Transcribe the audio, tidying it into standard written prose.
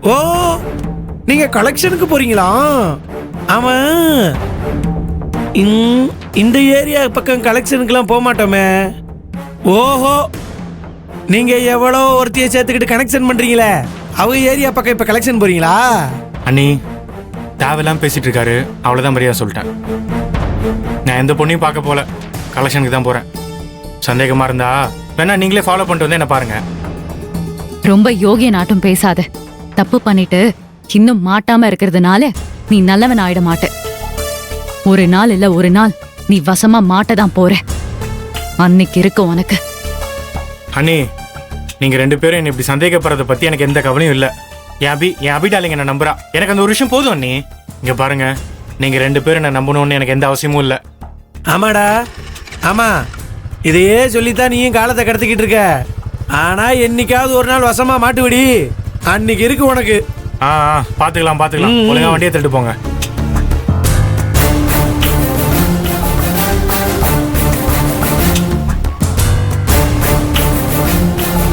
ஓ, நீங்க கலெக்ஷனுக்கு போறீங்களா? ஆமா, இந்த ஏரியா பக்கம் கலெக்ஷனுக்குலாம் போக மாட்டோமே. ஓஹோ, நீங்க எவ்வளோ ஒருத்தியை சேர்த்துக்கிட்டு கனெக்ஷன் பண்றீங்களே, அவங்க ஏரியா பக்கம் இப்ப கலெக்ஷன் போறீங்களா? அண்ணி தேவையில்லாம பேசிட்டு இருக்காரு, அவ்வளவுதான் மரியாதை சொல்லிட்டேன். நான் எந்த பொண்ணையும் பார்க்க போல, கலெக்ஷனுக்கு தான் போறேன். சந்தேகமா இருந்தா வேணா நீங்களே ஃபாலோ பண்ணிட்டு வந்து என்ன பாருங்க. ரொம்ப யோகிய நாட்டம் பேசாத. தப்பு பண்ணிட்டு இன்னும் மாட்டாம இருக்கிறதுனால நீ நல்லவன் ஆயிட மாட்ட. ஒரு நாள் இல்ல ஒரு நாள் நீ வசமா மாட்டதான் போற. அன்னைக்கு இருக்கு உனக்கு. அண்ணி நீங்க 2 பேரும் என்ன இப்படி சந்தேகப்படுறத பத்தி எனக்கு எந்த கவலையும் இல்ல. என் அபிடாலிங்க என்ன நம்புறா, எனக்கு அந்த ஒரு விஷயம் போதும். அண்ணி இங்க பாருங்க, நீங்க 2 பேரும் என்ன நம்பணும்னு எனக்கு எந்த அவசியமும் இல்ல. ஆமாடா, ஆமா, இதையே சொல்லித்தான் நீயும் காலத்தை கடத்திக்கிட்டு இருக்க. ஆனா என்னைக்காவது ஒரு நாள் வசமா மாட்டு விடி, அன்னைக்கு இருக்கு உனக்கு. பாத்துக்கலாம் ஒழுங்கா வண்டியை தட்டு போங்க.